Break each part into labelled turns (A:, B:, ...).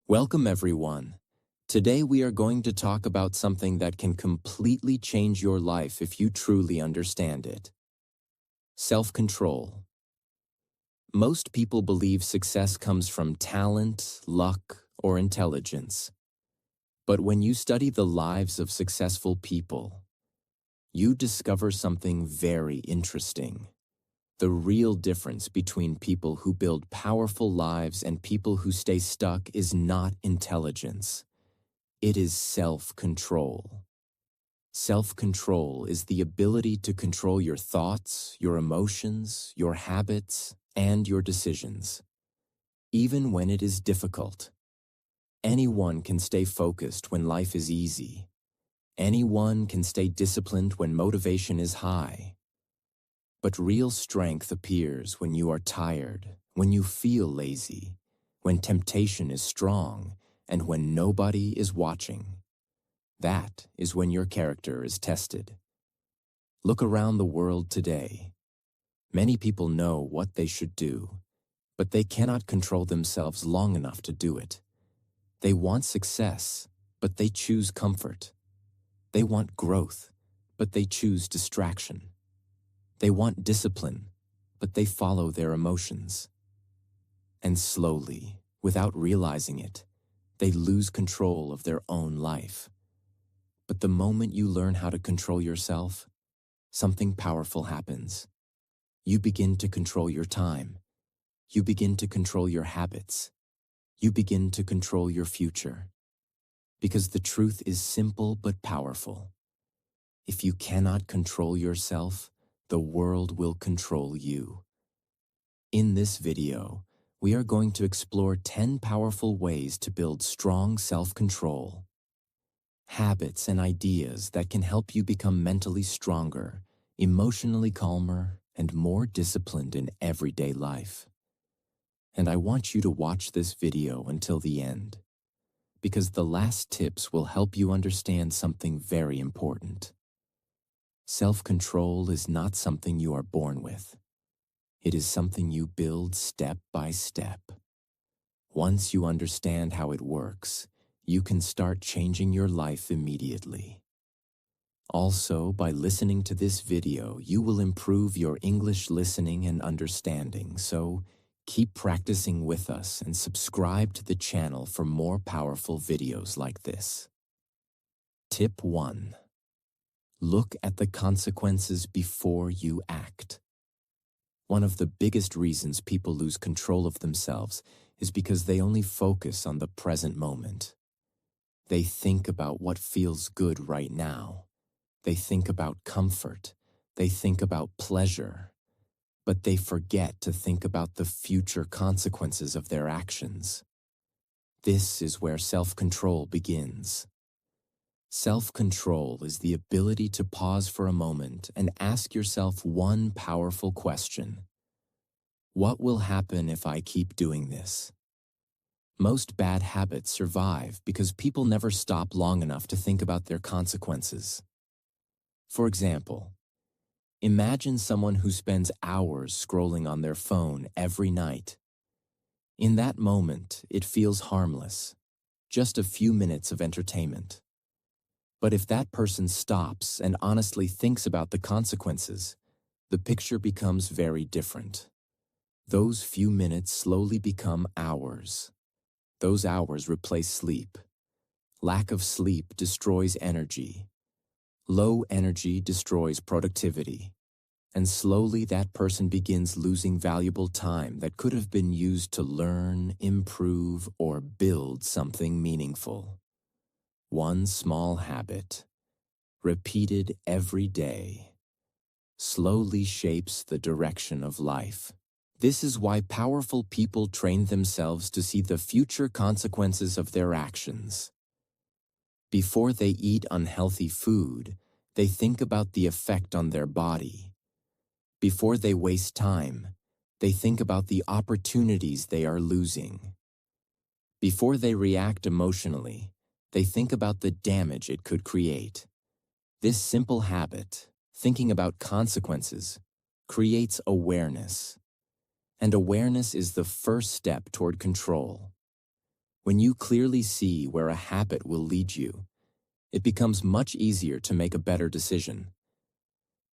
A: Welcome everyone. Today we are going to talk about something that can completely change your life if you truly understand it. Self-control. Most people believe success comes from talent, luck, or intelligence. But when you study the lives of successful people, you discover something very interesting. The real difference between people who build powerful lives and people who stay stuck is not intelligence. It is self-control. Self-control is the ability to control your thoughts, your emotions, your habits, and your decisions, even when it is difficult. Anyone can stay focused when life is easy. Anyone can stay disciplined when motivation is high. But real strength appears when you are tired, when you feel lazy, when temptation is strong, and when nobody is watching. That is when your character is tested. Look around the world today. Many people know what they should do, but they cannot control themselves long enough to do it. They want success, but they choose comfort. They want growth, but they choose distraction. They want discipline, but they follow their emotions. And slowly, without realizing it, they lose control of their own life. But the moment you learn how to control yourself, something powerful happens. You begin to control your time. You begin to control your habits. You begin to control your future. Because the truth is simple but powerful. If you cannot control yourself, the world will control you. In this video, we are going to explore 10 powerful ways to build strong self-control. Habits and ideas that can help you become mentally stronger, emotionally calmer, and more disciplined in everyday life. And I want you to watch this video until the end, because the last tips will help you understand something very important. Self-control is not something you are born with. It is something you build step by step. Once you understand how it works, you can start changing your life immediately. Also, by listening to this video, you will improve your English listening and understanding, so keep practicing with us and subscribe to the channel for more powerful videos like this. Tip 1. Look at the consequences before you act. One of the biggest reasons people lose control of themselves is because they only focus on the present moment. They think about what feels good right now. They think about comfort. They think about pleasure. But they forget to think about the future consequences of their actions. This is where self-control begins. Self-control is the ability to pause for a moment and ask yourself one powerful question. What will happen if I keep doing this? Most bad habits survive because people never stop long enough to think about their consequences. For example, imagine someone who spends hours scrolling on their phone every night. In that moment, it feels harmless, just a few minutes of entertainment. But if that person stops and honestly thinks about the consequences, the picture becomes very different. Those few minutes slowly become hours. Those hours replace sleep. Lack of sleep destroys energy. Low energy destroys productivity. And slowly that person begins losing valuable time that could have been used to learn, improve, or build something meaningful. One small habit, repeated every day, slowly shapes the direction of life. This is why powerful people train themselves to see the future consequences of their actions. Before they eat unhealthy food, they think about the effect on their body. Before they waste time, they think about the opportunities they are losing. Before they react emotionally, they think about the damage it could create. This simple habit, thinking about consequences, creates awareness. And awareness is the first step toward control. When you clearly see where a habit will lead you, it becomes much easier to make a better decision.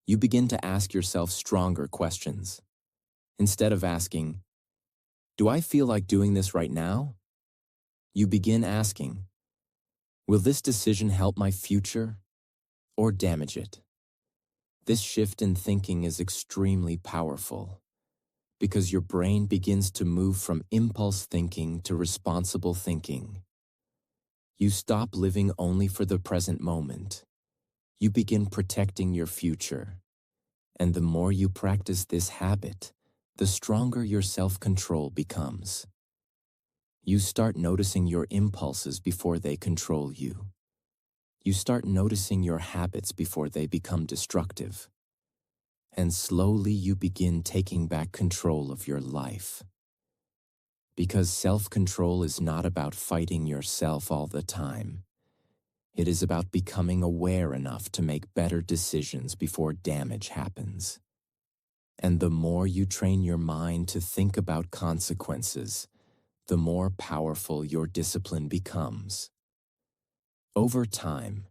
A: You begin to ask yourself stronger questions. Instead of asking, "Do I feel like doing this right now?" you begin asking, "Will this decision help my future or damage it?" This shift in thinking is extremely powerful because your brain begins to move from impulse thinking to responsible thinking. You stop living only for the present moment. You begin protecting your future. And the more you practice this habit, the stronger your self-control becomes. You start noticing your impulses before they control you. You start noticing your habits before they become destructive. And slowly you begin taking back control of your life. Because self-control is not about fighting yourself all the time. It is about becoming aware enough to make better decisions before damage happens. And the more you train your mind to think about consequences, the more powerful your discipline becomes. Over time,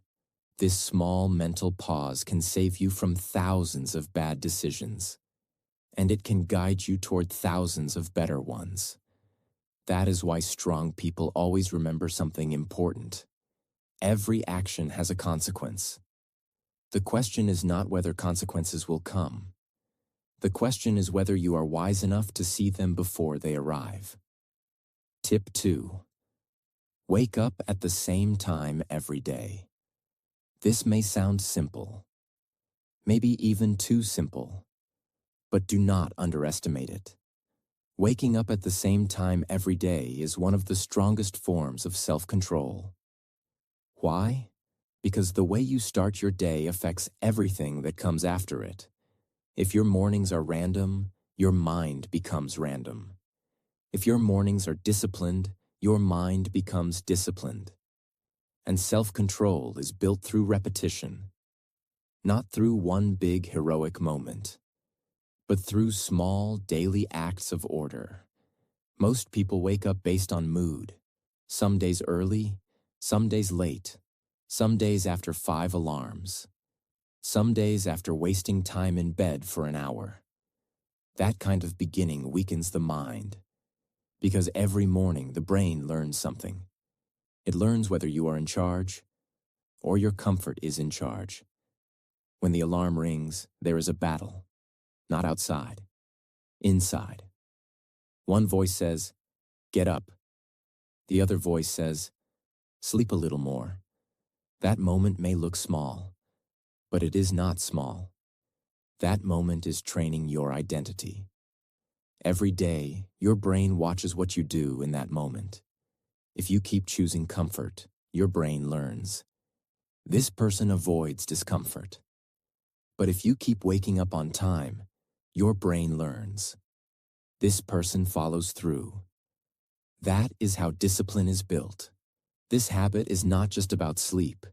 A: this small mental pause can save you from thousands of bad decisions, and it can guide you toward thousands of better ones. That is why strong people always remember something important. Every action has a consequence. The question is not whether consequences will come. The question is whether you are wise enough to see them before they arrive. Tip 2. Wake up at the same time every day. This may sound simple, maybe even too simple, but do not underestimate it. Waking up at the same time every day is one of the strongest forms of self-control. Why? Because the way you start your day affects everything that comes after it. If your mornings are random, your mind becomes random. If your mornings are disciplined, your mind becomes disciplined. And self-control is built through repetition, not through one big heroic moment, but through small daily acts of order. Most people wake up based on mood, some days early, some days late, some days after 5 alarms, some days after wasting time in bed for an hour. That kind of beginning weakens the mind, because every morning the brain learns something. It learns whether you are in charge or your comfort is in charge. When the alarm rings, there is a battle, not outside, inside. One voice says, "Get up." The other voice says, "Sleep a little more." That moment may look small, but it is not small. That moment is training your identity. Every day, your brain watches what you do in that moment. If you keep choosing comfort, your brain learns. This person avoids discomfort. But if you keep waking up on time, your brain learns. This person follows through. That is how discipline is built. This habit is not just about sleep.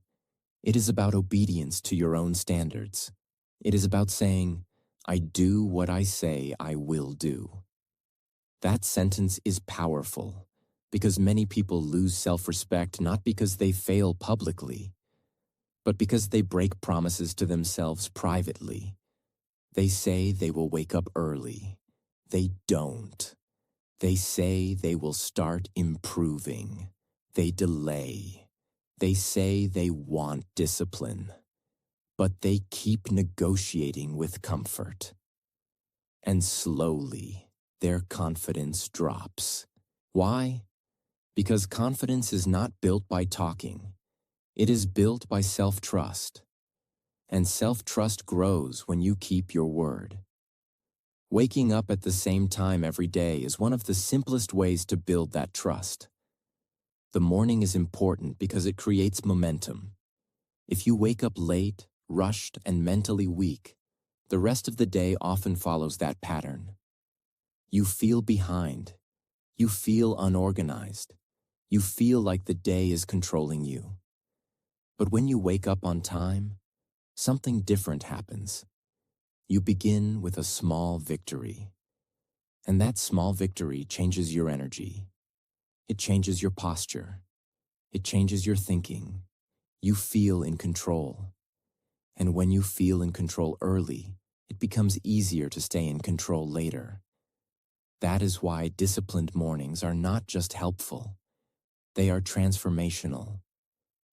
A: It is about obedience to your own standards. It is about saying, "I do what I say I will do." That sentence is powerful because many people lose self-respect not because they fail publicly, but because they break promises to themselves privately. They say they will wake up early. They don't. They say they will start improving. They delay. They say they want discipline, but they keep negotiating with comfort. And slowly, their confidence drops. Why? Because confidence is not built by talking. It is built by self-trust. And self-trust grows when you keep your word. Waking up at the same time every day is one of the simplest ways to build that trust. The morning is important because it creates momentum. If you wake up late, rushed, and mentally weak, the rest of the day often follows that pattern. You feel behind. You feel unorganized. You feel like the day is controlling you. But when you wake up on time, something different happens. You begin with a small victory. And that small victory changes your energy. It changes your posture. It changes your thinking. You feel in control. And when you feel in control early, it becomes easier to stay in control later. That is why disciplined mornings are not just helpful. They are transformational.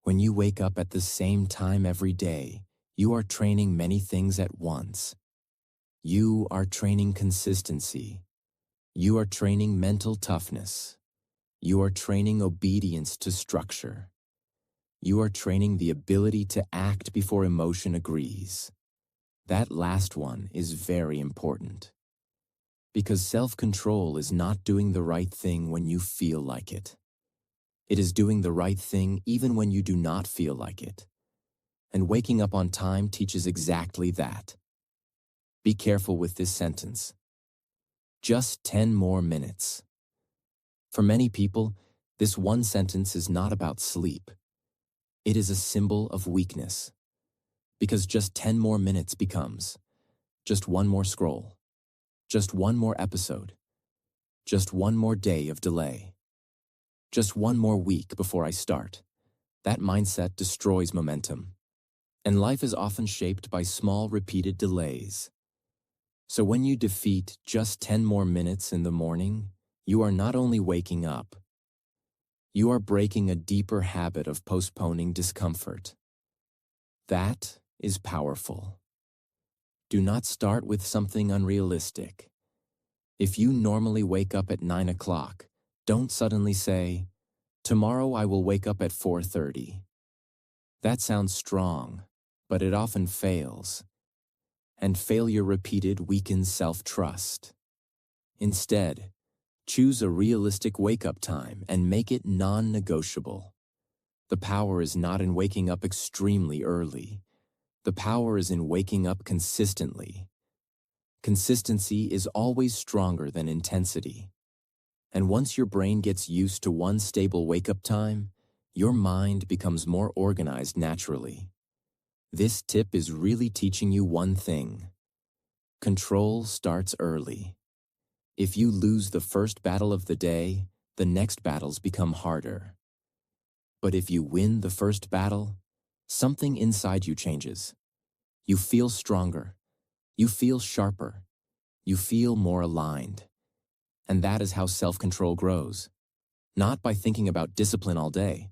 A: When you wake up at the same time every day, you are training many things at once. You are training consistency. You are training mental toughness. You are training obedience to structure. You are training the ability to act before emotion agrees. That last one is very important. Because self-control is not doing the right thing when you feel like it. It is doing the right thing even when you do not feel like it. And waking up on time teaches exactly that. Be careful with this sentence. Just 10 more minutes. For many people, this one sentence is not about sleep. It is a symbol of weakness. Because just 10 more minutes becomes just one more scroll, just one more episode, just one more day of delay, just one more week before I start. That mindset destroys momentum. And life is often shaped by small repeated delays. So when you defeat just 10 more minutes in the morning, you are not only waking up, you are breaking a deeper habit of postponing discomfort. That is powerful. Do not start with something unrealistic. If you normally wake up at 9 o'clock, don't suddenly say, "Tomorrow I will wake up at 4:30. That sounds strong, but it often fails. And failure repeated weakens self-trust. Instead, choose a realistic wake-up time and make it non-negotiable. The power is not in waking up extremely early. The power is in waking up consistently. Consistency is always stronger than intensity. And once your brain gets used to one stable wake-up time, your mind becomes more organized naturally. This tip is really teaching you one thing. Control starts early. If you lose the first battle of the day, the next battles become harder. But if you win the first battle, something inside you changes. You feel stronger. You feel sharper. You feel more aligned. And that is how self-control grows. Not by thinking about discipline all day,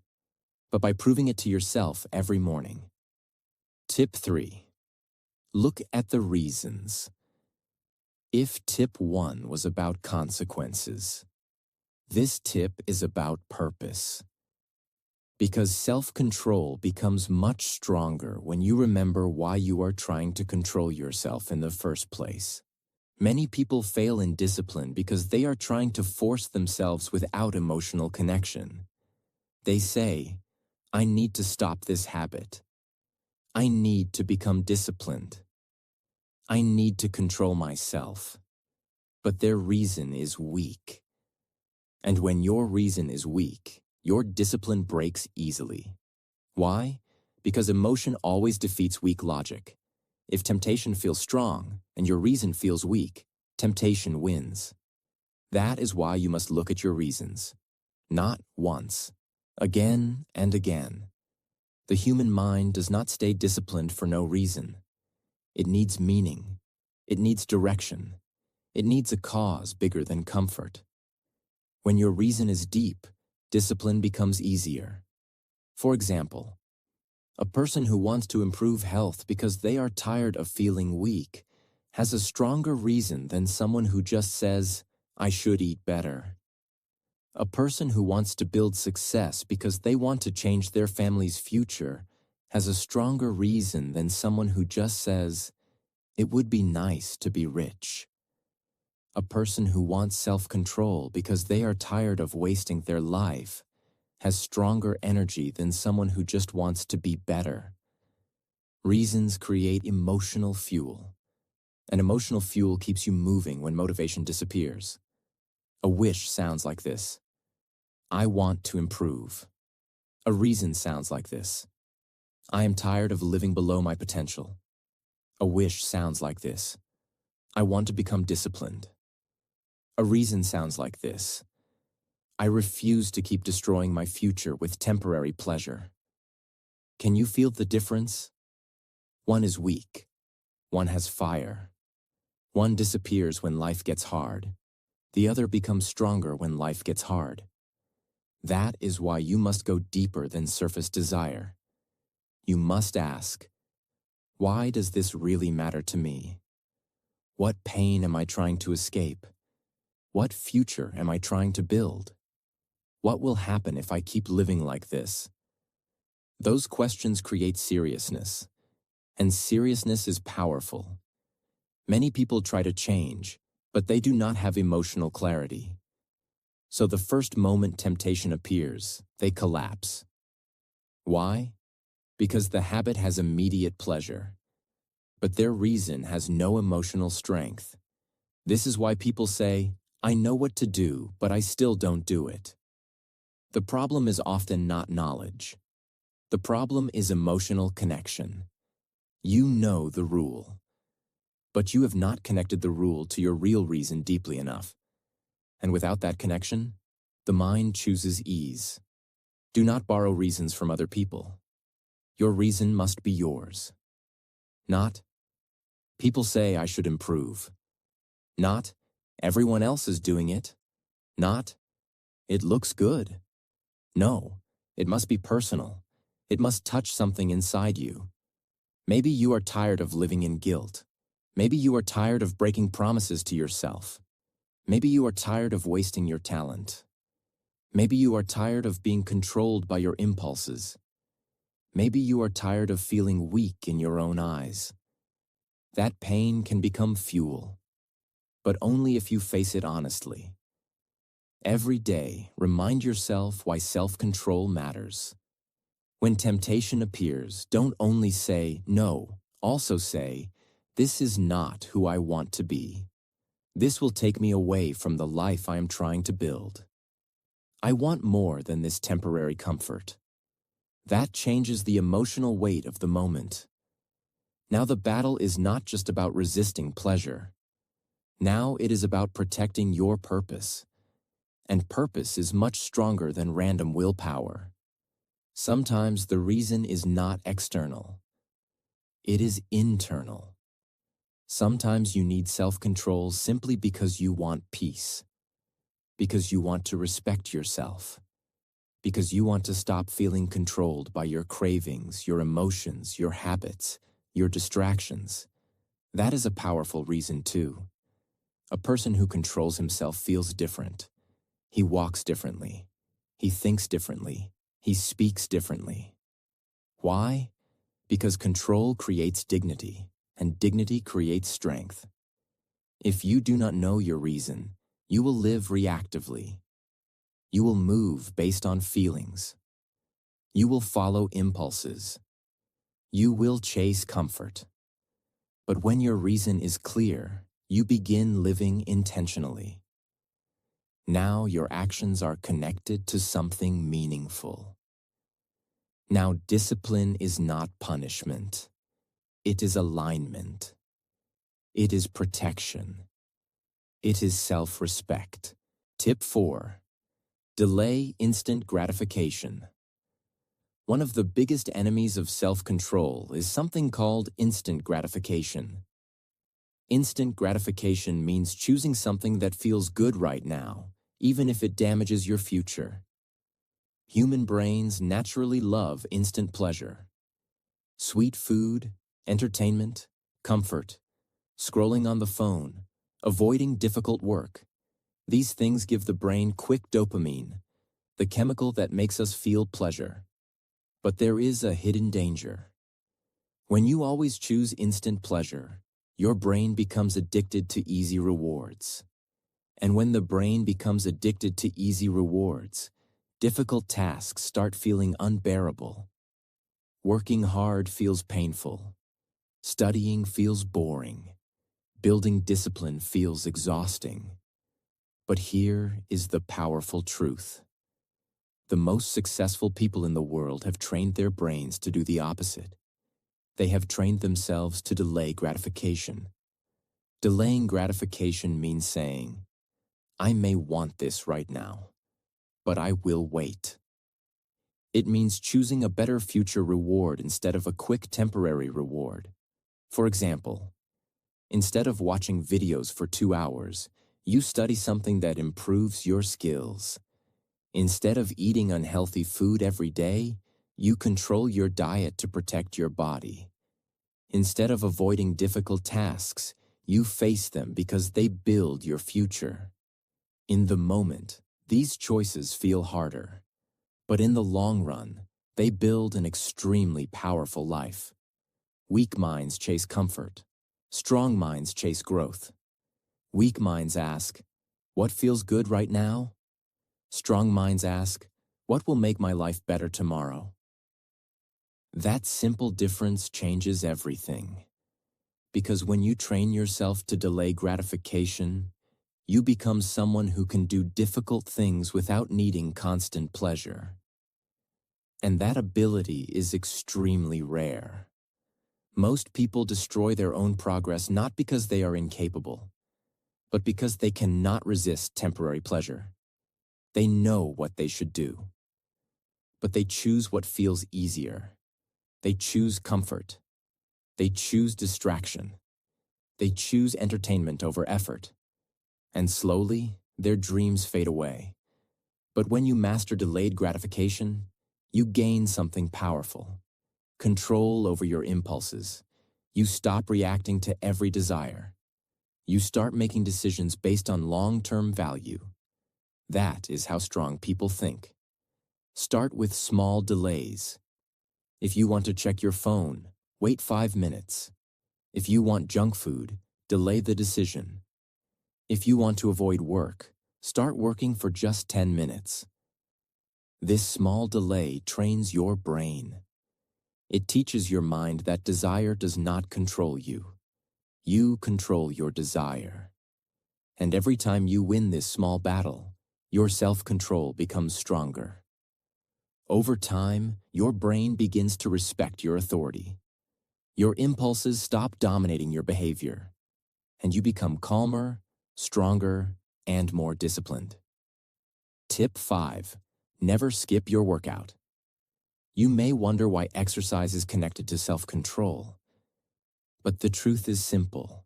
A: but by proving it to yourself every morning. Tip 3. Look at the reasons. If tip 1 was about consequences, this tip is about purpose. Because self-control becomes much stronger when you remember why you are trying to control yourself in the first place. Many people fail in discipline because they are trying to force themselves without emotional connection. They say, "I need to stop this habit. I need to become disciplined. I need to control myself." But their reason is weak. And when your reason is weak, your discipline breaks easily. Why? Because emotion always defeats weak logic. If temptation feels strong and your reason feels weak, temptation wins. That is why you must look at your reasons. Not once. Again and again. The human mind does not stay disciplined for no reason. It needs meaning. It needs direction. It needs a cause bigger than comfort. When your reason is deep, discipline becomes easier. For example, a person who wants to improve health because they are tired of feeling weak has a stronger reason than someone who just says, "I should eat better." A person who wants to build success because they want to change their family's future has a stronger reason than someone who just says, "It would be nice to be rich." A person who wants self-control because they are tired of wasting their life has stronger energy than someone who just wants to be better. Reasons create emotional fuel, and emotional fuel keeps you moving when motivation disappears. A wish sounds like this: "I want to improve." A reason sounds like this: "I am tired of living below my potential." A wish sounds like this: "I want to become disciplined." A reason sounds like this: I refuse to keep destroying my future with temporary pleasure. Can you feel the difference? One is weak. One has fire. One disappears when life gets hard. The other becomes stronger when life gets hard. That is why you must go deeper than surface desire. You must ask, why does this really matter to me? What pain am I trying to escape? What future am I trying to build? What will happen if I keep living like this? Those questions create seriousness, and seriousness is powerful. Many people try to change, but they do not have emotional clarity. So the first moment temptation appears, they collapse. Why? Because the habit has immediate pleasure, but their reason has no emotional strength. This is why people say, I know what to do, but I still don't do it. The problem is often not knowledge. The problem is emotional connection. You know the rule, but you have not connected the rule to your real reason deeply enough. And without that connection, the mind chooses ease. Do not borrow reasons from other people. Your reason must be yours. Not, people say I should improve. Not, everyone else is doing it. Not, it looks good. No, it must be personal. It must touch something inside you. Maybe you are tired of living in guilt. Maybe you are tired of breaking promises to yourself. Maybe you are tired of wasting your talent. Maybe you are tired of being controlled by your impulses. Maybe you are tired of feeling weak in your own eyes. That pain can become fuel, but only if you face it honestly. Every day, remind yourself why self-control matters. When temptation appears, don't only say no, also say, this is not who I want to be. This will take me away from the life I am trying to build. I want more than this temporary comfort. That changes the emotional weight of the moment. Now the battle is not just about resisting pleasure. Now it is about protecting your purpose. And purpose is much stronger than random willpower. Sometimes the reason is not external. It is internal. Sometimes you need self-control simply because you want peace, because you want to respect yourself, because you want to stop feeling controlled by your cravings, your emotions, your habits, your distractions. That is a powerful reason too. A person who controls himself feels different. He walks differently. He thinks differently. He speaks differently. Why? Because control creates dignity, and dignity creates strength. If you do not know your reason, you will live reactively. You will move based on feelings. You will follow impulses. You will chase comfort. But when your reason is clear, you begin living intentionally. Now your actions are connected to something meaningful. Now discipline is not punishment. It is alignment. It is protection. It is self-respect. Tip 4. Delay instant gratification. One of the biggest enemies of self-control is something called instant gratification. Instant gratification means choosing something that feels good right now, even if it damages your future. Human brains naturally love instant pleasure. Sweet food, entertainment, comfort, scrolling on the phone, avoiding difficult work. These things give the brain quick dopamine, the chemical that makes us feel pleasure. But there is a hidden danger. When you always choose instant pleasure, your brain becomes addicted to easy rewards. And when the brain becomes addicted to easy rewards, difficult tasks start feeling unbearable. Working hard feels painful. Studying feels boring. Building discipline feels exhausting. But here is the powerful truth. The most successful people in the world have trained their brains to do the opposite. They have trained themselves to delay gratification. Delaying gratification means saying, I may want this right now, but I will wait. It means choosing a better future reward instead of a quick temporary reward. For example, instead of watching videos for 2 hours, you study something that improves your skills. Instead of eating unhealthy food every day, you control your diet to protect your body. Instead of avoiding difficult tasks, you face them because they build your future. In the moment, these choices feel harder, but in the long run, they build an extremely powerful life. Weak minds chase comfort. Strong minds chase growth. Weak minds ask, "What feels good right now?" Strong minds ask, "What will make my life better tomorrow?" That simple difference changes everything. Because when you train yourself to delay gratification, you become someone who can do difficult things without needing constant pleasure. And that ability is extremely rare. Most people destroy their own progress not because they are incapable, but because they cannot resist temporary pleasure. They know what they should do, but they choose what feels easier. They choose comfort. They choose distraction. They choose entertainment over effort. And slowly, their dreams fade away. But when you master delayed gratification, you gain something powerful: control over your impulses. You stop reacting to every desire. You start making decisions based on long-term value. That is how strong people think. Start with small delays. If you want to check your phone, wait 5 minutes. If you want junk food, delay the decision. If you want to avoid work, start working for just 10 minutes. This small delay trains your brain. It teaches your mind that desire does not control you. You control your desire. And every time you win this small battle, your self-control becomes stronger. Over time, your brain begins to respect your authority. Your impulses stop dominating your behavior, and you become calmer, stronger, and more disciplined. Tip 5. Never skip your workout. You may wonder why exercise is connected to self-control. But the truth is simple.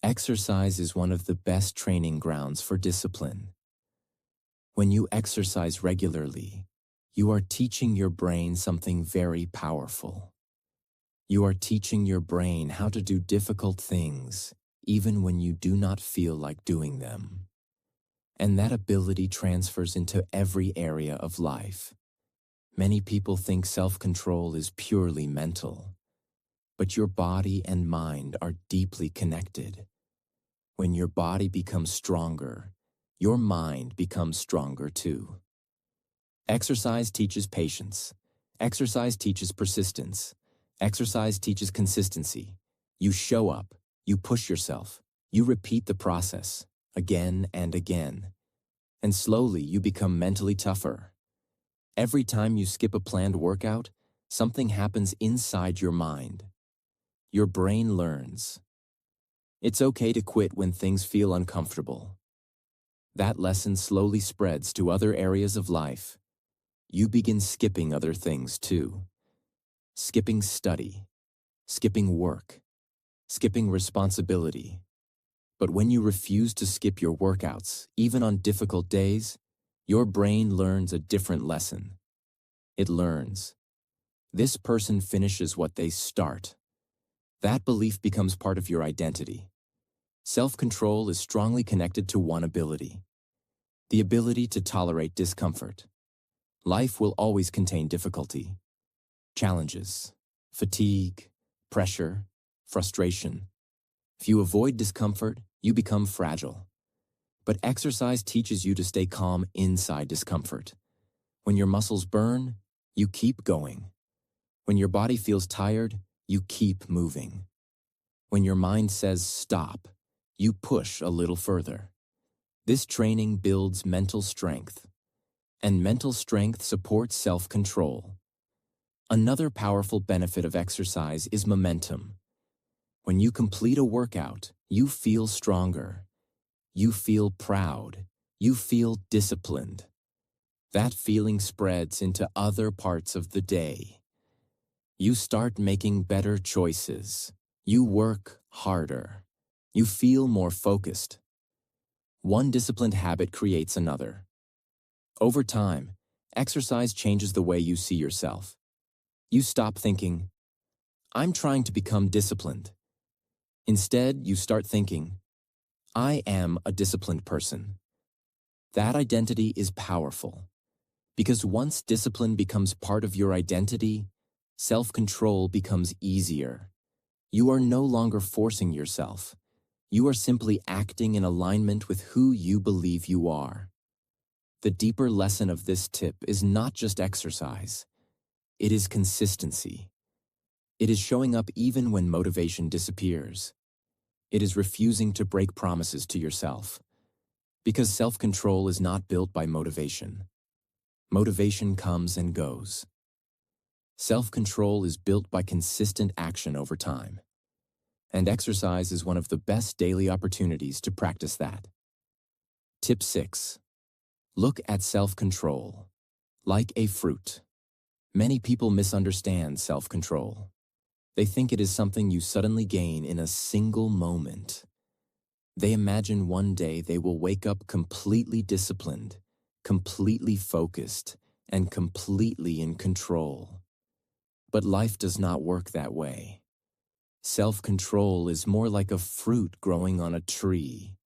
A: Exercise is one of the best training grounds for discipline. When you exercise regularly, you are teaching your brain something very powerful. You are teaching your brain how to do difficult things, even when you do not feel like doing them. And that ability transfers into every area of life. Many people think self-control is purely mental, but your body and mind are deeply connected. When your body becomes stronger, your mind becomes stronger too. Exercise teaches patience. Exercise teaches persistence. Exercise teaches consistency. You show up, you push yourself, you repeat the process again and again. And slowly you become mentally tougher. Every time you skip a planned workout, something happens inside your mind. Your brain learns. It's okay to quit when things feel uncomfortable. That lesson slowly spreads to other areas of life. You begin skipping other things too. Skipping study, skipping work, skipping responsibility. But when you refuse to skip your workouts, even on difficult days, your brain learns a different lesson. It learns, this person finishes what they start. That belief becomes part of your identity. Self-control is strongly connected to one ability: the ability to tolerate discomfort. Life will always contain difficulty, challenges, fatigue, pressure, frustration. If you avoid discomfort, you become fragile. But exercise teaches you to stay calm inside discomfort. When your muscles burn, you keep going. When your body feels tired, you keep moving. When your mind says stop, you push a little further. This training builds mental strength, and mental strength supports self-control. Another powerful benefit of exercise is momentum. When you complete a workout, you feel stronger. You feel proud. You feel disciplined. That feeling spreads into other parts of the day. You start making better choices. You work harder. You feel more focused. One disciplined habit creates another. Over time, exercise changes the way you see yourself. You stop thinking, "I'm trying to become disciplined." Instead, you start thinking, "I am a disciplined person." That identity is powerful, because once discipline becomes part of your identity, self-control becomes easier. You are no longer forcing yourself. You are simply acting in alignment with who you believe you are. The deeper lesson of this tip is not just exercise. It is consistency. It is showing up even when motivation disappears. It is refusing to break promises to yourself. Because self-control is not built by motivation. Motivation comes and goes. Self-control is built by consistent action over time. And exercise is one of the best daily opportunities to practice that. Tip 6. Look at self-control like a fruit. Many people misunderstand self-control. They think it is something you suddenly gain in a single moment. They imagine one day they will wake up completely disciplined, completely focused, and completely in control. But life does not work that way. Self-control is more like a fruit growing on a tree.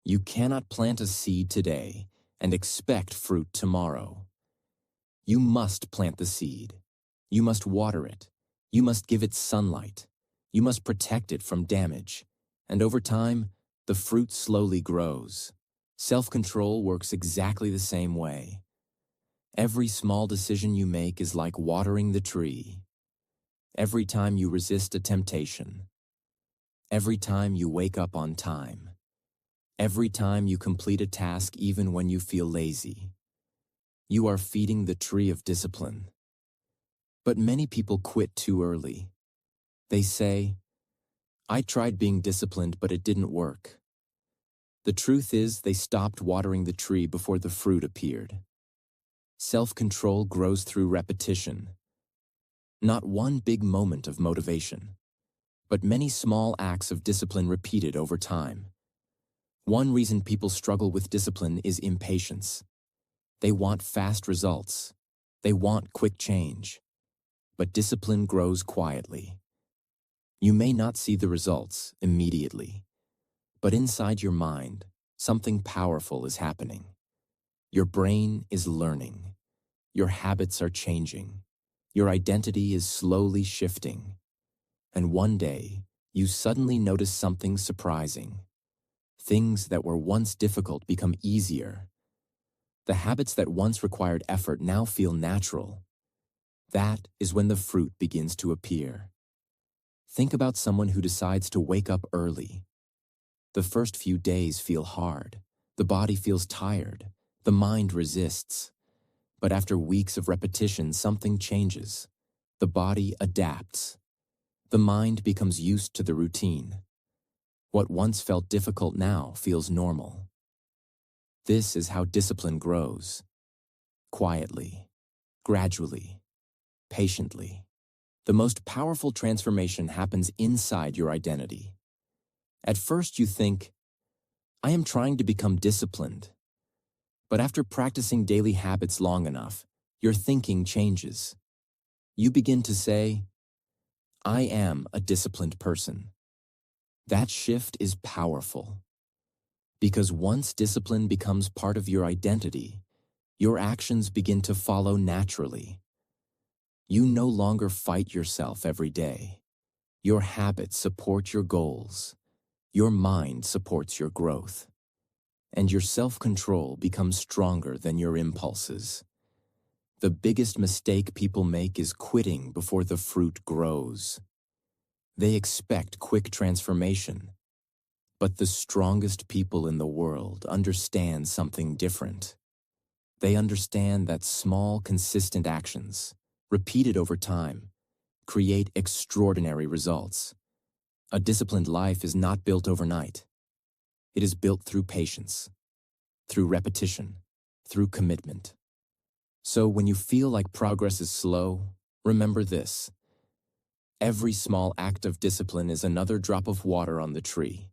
A: You cannot plant a seed today and expect fruit tomorrow. You must plant the seed. You must water it. You must give it sunlight. You must protect it from damage. And over time, the fruit slowly grows. Self-control works exactly the same way. Every small decision you make is like watering the tree. Every time you resist a temptation. Every time you wake up on time. Every time you complete a task even when you feel lazy. You are feeding the tree of discipline. But many people quit too early. They say, "I tried being disciplined, but it didn't work." The truth is, they stopped watering the tree before the fruit appeared. Self-control grows through repetition. Not one big moment of motivation, but many small acts of discipline repeated over time. One reason people struggle with discipline is impatience. They want fast results. They want quick change. But discipline grows quietly. You may not see the results immediately, but inside your mind, something powerful is happening. Your brain is learning. Your habits are changing. Your identity is slowly shifting. And one day, you suddenly notice something surprising. Things that were once difficult become easier. The habits that once required effort now feel natural. That is when the fruit begins to appear. Think about someone who decides to wake up early. The first few days feel hard. The body feels tired. The mind resists. But after weeks of repetition, something changes. The body adapts. The mind becomes used to the routine. What once felt difficult now feels normal. This is how discipline grows. Quietly, gradually, patiently. The most powerful transformation happens inside your identity. At first you think, "I am trying to become disciplined." But after practicing daily habits long enough, your thinking changes. You begin to say, "I am a disciplined person." That shift is powerful. Because once discipline becomes part of your identity, your actions begin to follow naturally. You no longer fight yourself every day. Your habits support your goals. Your mind supports your growth. And your self-control becomes stronger than your impulses. The biggest mistake people make is quitting before the fruit grows. They expect quick transformation. But the strongest people in the world understand something different. They understand that small, consistent actions, repeated over time, create extraordinary results. A disciplined life is not built overnight. It is built through patience, through repetition, through commitment. So when you feel like progress is slow, remember this. Every small act of discipline is another drop of water on the tree.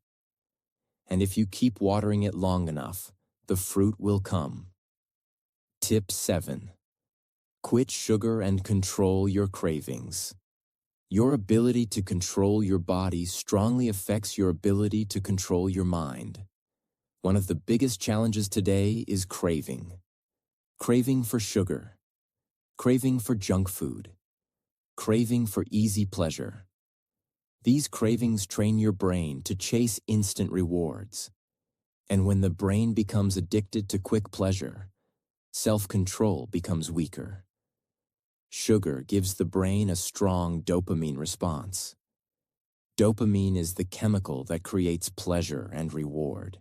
A: And if you keep watering it long enough, the fruit will come. Tip 7. Quit sugar and control your cravings. Your ability to control your body strongly affects your ability to control your mind. One of the biggest challenges today is craving. Craving for sugar. Craving for junk food. Craving for easy pleasure. These cravings train your brain to chase instant rewards. And when the brain becomes addicted to quick pleasure, self-control becomes weaker. Sugar gives the brain a strong dopamine response. Dopamine is the chemical that creates pleasure and reward.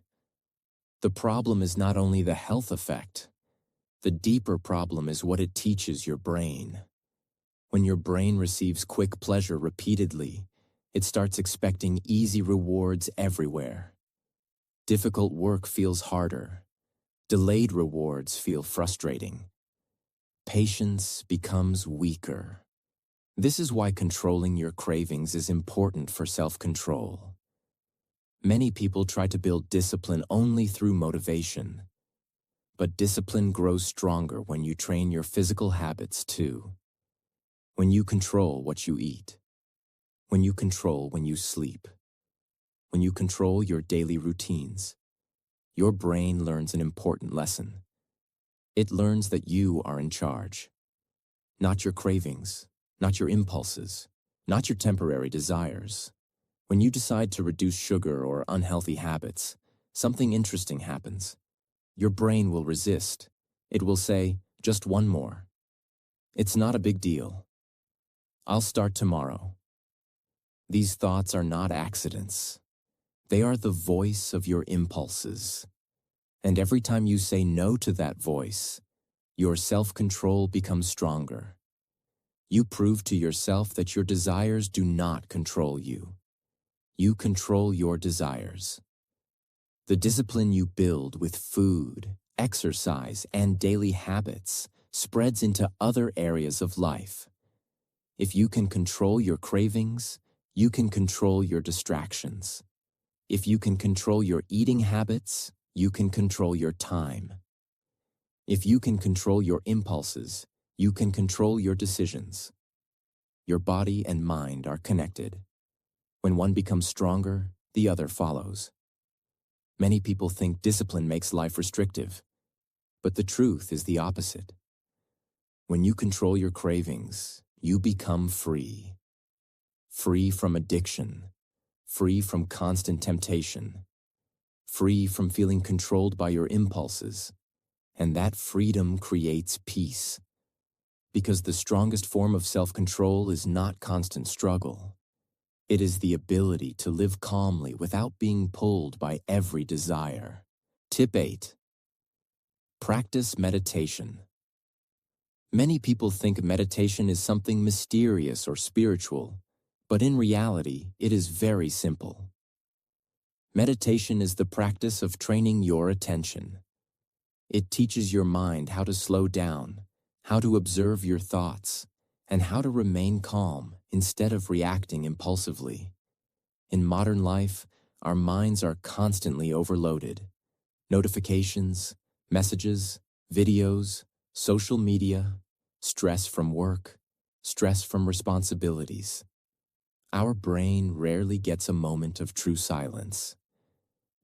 A: The problem is not only the health effect. The deeper problem is what it teaches your brain. When your brain receives quick pleasure repeatedly, it starts expecting easy rewards everywhere. Difficult work feels harder. Delayed rewards feel frustrating. Patience becomes weaker. This is why controlling your cravings is important for self-control. Many people try to build discipline only through motivation. But discipline grows stronger when you train your physical habits too. When you control what you eat. When you control when you sleep. When you control your daily routines. Your brain learns an important lesson. It learns that you are in charge. Not your cravings, not your impulses, not your temporary desires. When you decide to reduce sugar or unhealthy habits, something interesting happens. Your brain will resist. It will say, just one more. It's not a big deal. I'll start tomorrow. These thoughts are not accidents. They are the voice of your impulses. And every time you say no to that voice, your self-control becomes stronger. You prove to yourself that your desires do not control you. You control your desires. The discipline you build with food, exercise, and daily habits spreads into other areas of life. If you can control your cravings, you can control your distractions. If you can control your eating habits, you can control your time. If you can control your impulses, you can control your decisions. Your body and mind are connected. When one becomes stronger, the other follows. Many people think discipline makes life restrictive, but the truth is the opposite. When you control your cravings, you become free. Free from addiction, free from constant temptation, free from feeling controlled by your impulses, and that freedom creates peace. Because the strongest form of self-control is not constant struggle. It is the ability to live calmly without being pulled by every desire. Tip 8. Practice meditation. Many people think meditation is something mysterious or spiritual, but in reality, it is very simple. Meditation is the practice of training your attention. It teaches your mind how to slow down, how to observe your thoughts, and how to remain calm instead of reacting impulsively. In modern life, our minds are constantly overloaded. Notifications, messages, videos, social media, stress from work, stress from responsibilities. Our brain rarely gets a moment of true silence.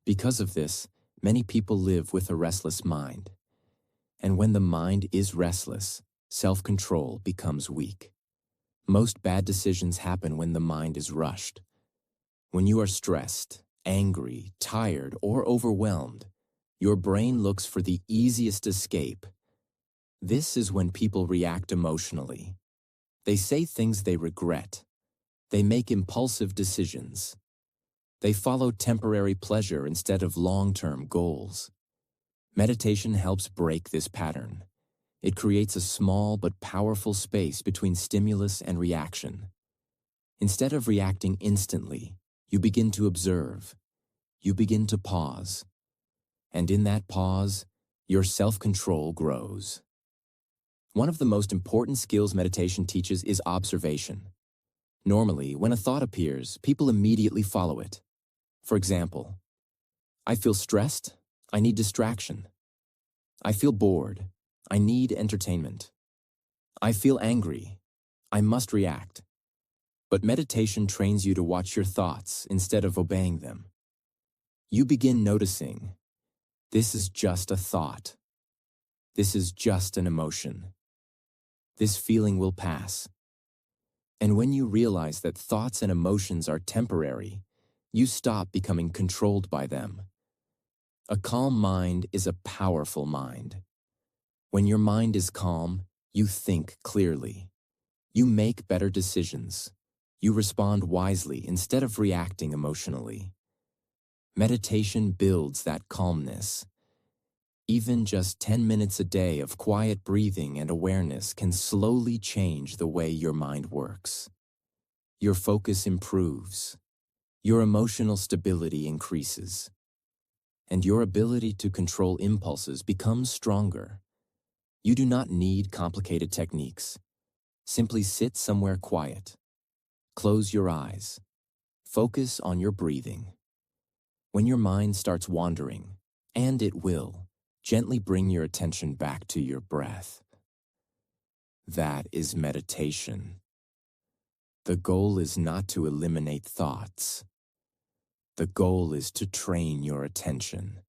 A: Because of this, many people live with a restless mind. And when the mind is restless, self-control becomes weak. Most bad decisions happen when the mind is rushed. When you are stressed, angry, tired, or overwhelmed, your brain looks for the easiest escape. This is when people react emotionally. They say things they regret. They make impulsive decisions. They follow temporary pleasure instead of long-term goals. Meditation helps break this pattern. It creates a small but powerful space between stimulus and reaction. Instead of reacting instantly, you begin to observe. You begin to pause. And in that pause, your self-control grows. One of the most important skills meditation teaches is observation. Normally, when a thought appears, people immediately follow it. For example, I feel stressed, I need distraction. I feel bored, I need entertainment. I feel angry, I must react. But meditation trains you to watch your thoughts instead of obeying them. You begin noticing, this is just a thought. This is just an emotion. This feeling will pass. And when you realize that thoughts and emotions are temporary, you stop becoming controlled by them. A calm mind is a powerful mind. When your mind is calm, you think clearly. You make better decisions. You respond wisely instead of reacting emotionally. Meditation builds that calmness. Even just 10 minutes a day of quiet breathing and awareness can slowly change the way your mind works. Your focus improves. Your emotional stability increases. And your ability to control impulses becomes stronger. You do not need complicated techniques. Simply sit somewhere quiet. Close your eyes. Focus on your breathing. When your mind starts wandering, and it will, gently bring your attention back to your breath. That is meditation. The goal is not to eliminate thoughts. The goal is to train your attention.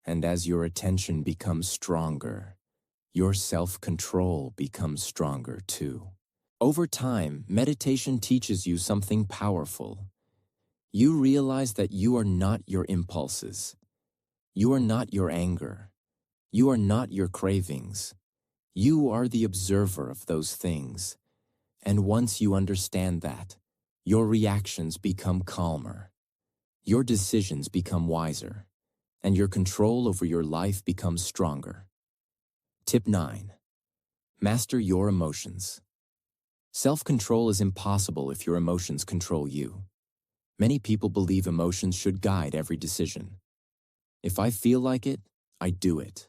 A: And as your attention becomes stronger, your self-control becomes stronger too. Over time, meditation teaches you something powerful. You realize that you are not your impulses. You are not your anger. You are not your cravings. You are the observer of those things. And once you understand that, your reactions become calmer. Your decisions become wiser. And your control over your life becomes stronger. Tip 9. Master your emotions. Self-control is impossible if your emotions control you. Many people believe emotions should guide every decision. If I feel like it, I do it.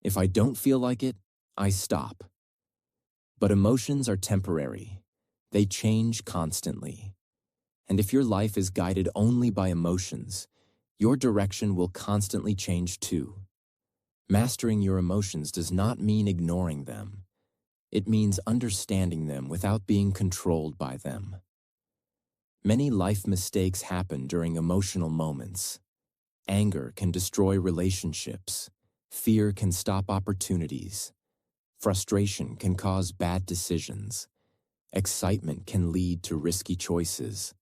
A: If I don't feel like it, I stop. But emotions are temporary. They change constantly. And if your life is guided only by emotions, your direction will constantly change too. Mastering your emotions does not mean ignoring them. It means understanding them without being controlled by them. Many life mistakes happen during emotional moments. Anger can destroy relationships. Fear can stop opportunities. Frustration can cause bad decisions. Excitement can lead to risky choices.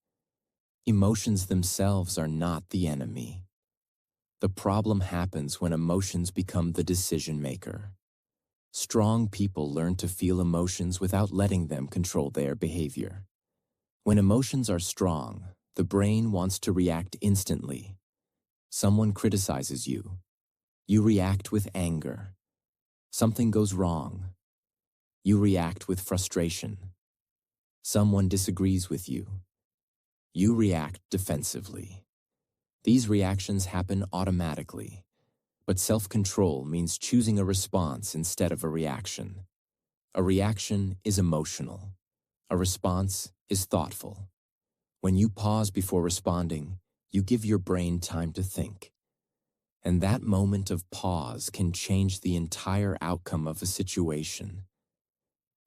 A: Emotions themselves are not the enemy. The problem happens when emotions become the decision maker. Strong people learn to feel emotions without letting them control their behavior. When emotions are strong, the brain wants to react instantly. Someone criticizes you. You react with anger. Something goes wrong. You react with frustration. Someone disagrees with you. You react defensively. These reactions happen automatically, but self-control means choosing a response instead of a reaction. A reaction is emotional. A response is thoughtful. When you pause before responding, you give your brain time to think. And that moment of pause can change the entire outcome of a situation.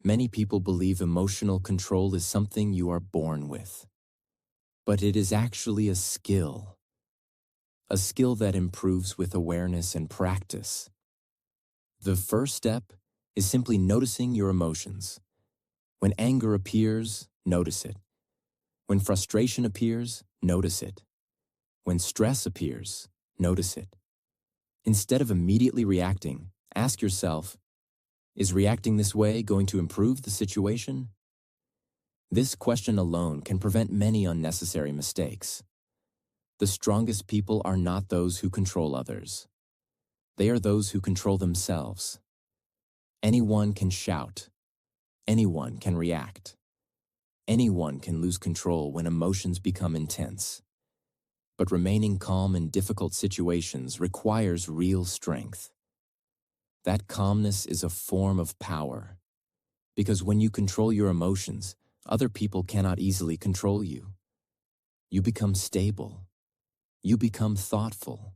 A: Many people believe emotional control is something you are born with. But it is actually a skill that improves with awareness and practice. The first step is simply noticing your emotions. When anger appears, notice it. When frustration appears, notice it. When stress appears, notice it. Instead of immediately reacting, ask yourself, is reacting this way going to improve the situation? This question alone can prevent many unnecessary mistakes. The strongest people are not those who control others. They are those who control themselves. Anyone can shout. Anyone can react. Anyone can lose control when emotions become intense. But remaining calm in difficult situations requires real strength. That calmness is a form of power, because when you control your emotions, other people cannot easily control you. You become stable. You become thoughtful.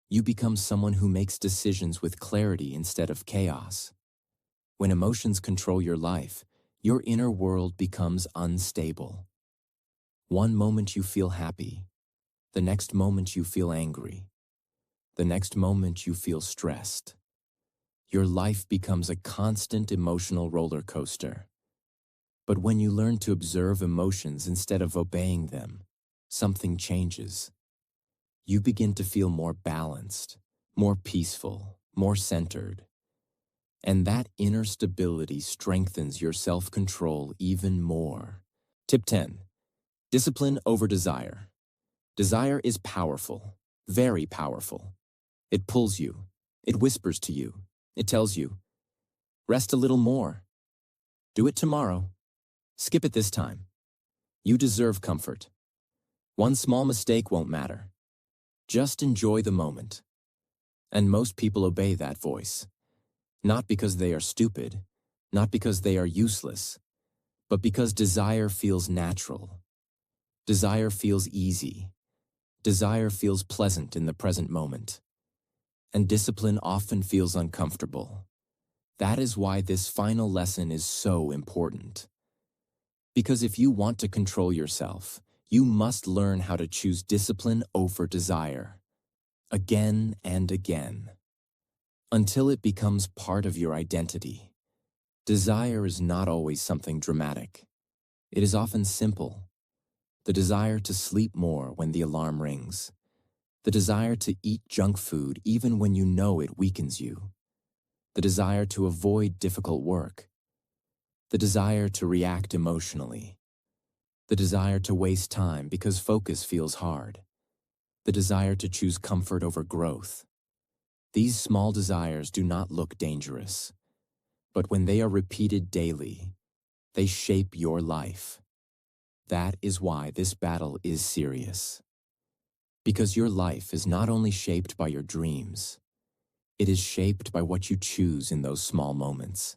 A: You become someone who makes decisions with clarity instead of chaos. When emotions control your life, your inner world becomes unstable. One moment you feel happy, the next moment you feel angry, the next moment you feel stressed. Your life becomes a constant emotional roller coaster. But when you learn to observe emotions instead of obeying them, something changes. You begin to feel more balanced, more peaceful, more centered. And that inner stability strengthens your self-control even more. Tip 10. Discipline over desire. Desire is powerful, very powerful. It pulls you. It whispers to you. It tells you, rest a little more. Do it tomorrow. Skip it this time. You deserve comfort. One small mistake won't matter. Just enjoy the moment. And most people obey that voice. Not because they are stupid, not because they are useless, but because desire feels natural. Desire feels easy. Desire feels pleasant in the present moment. And discipline often feels uncomfortable. That is why this final lesson is so important. Because if you want to control yourself, you must learn how to choose discipline over desire, again and again, until it becomes part of your identity. Desire is not always something dramatic. It is often simple. The desire to sleep more when the alarm rings. The desire to eat junk food even when you know it weakens you. The desire to avoid difficult work. The desire to react emotionally. The desire to waste time because focus feels hard. The desire to choose comfort over growth. These small desires do not look dangerous, but when they are repeated daily, they shape your life. That is why this battle is serious. Because your life is not only shaped by your dreams, it is shaped by what you choose in those small moments.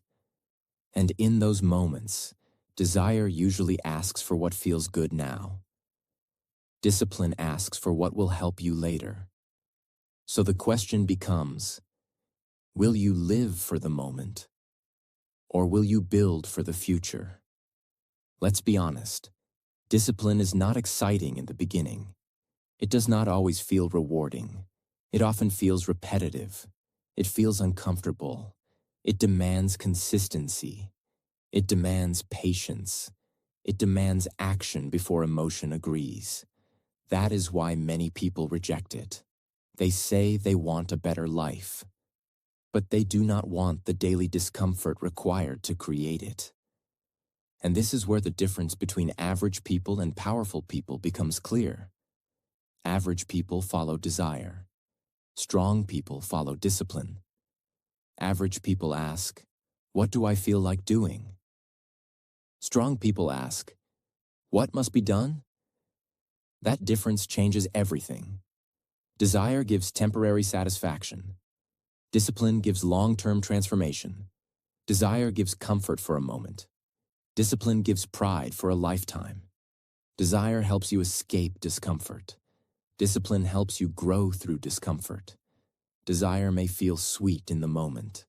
A: And in those moments, desire usually asks for what feels good now. Discipline asks for what will help you later. So the question becomes, will you live for the moment? Or will you build for the future? Let's be honest. Discipline is not exciting in the beginning. It does not always feel rewarding. It often feels repetitive. It feels uncomfortable. It demands consistency. It demands patience. It demands action before emotion agrees. That is why many people reject it. They say they want a better life, but they do not want the daily discomfort required to create it. And this is where the difference between average people and powerful people becomes clear. Average people follow desire. Strong people follow discipline. Average people ask, what do I feel like doing? Strong people ask, what must be done? That difference changes everything. Desire gives temporary satisfaction. Discipline gives long-term transformation. Desire gives comfort for a moment. Discipline gives pride for a lifetime. Desire helps you escape discomfort. Discipline helps you grow through discomfort. Desire may feel sweet in the moment,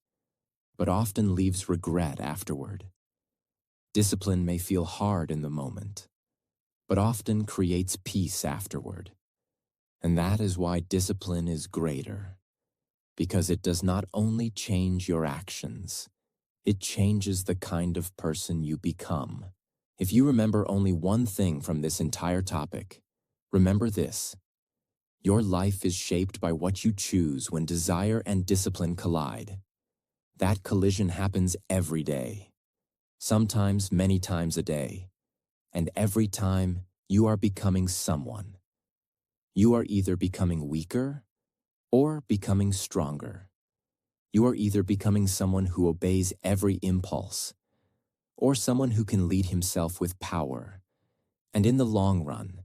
A: but often leaves regret afterward. Discipline may feel hard in the moment, but often creates peace afterward. And that is why discipline is greater, because it does not only change your actions, it changes the kind of person you become. If you remember only one thing from this entire topic, remember this. Your life is shaped by what you choose when desire and discipline collide. That collision happens every day, sometimes many times a day, and every time you are becoming someone. You are either becoming weaker or becoming stronger. You are either becoming someone who obeys every impulse or someone who can lead himself with power. And in the long run,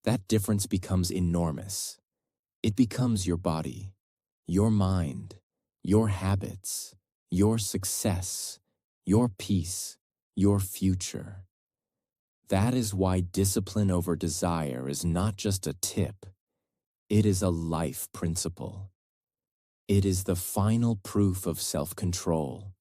A: that difference becomes enormous. It becomes your body, your mind, your habits, your success, your peace, your future. That is why discipline over desire is not just a tip, it is a life principle. It is the final proof of self-control,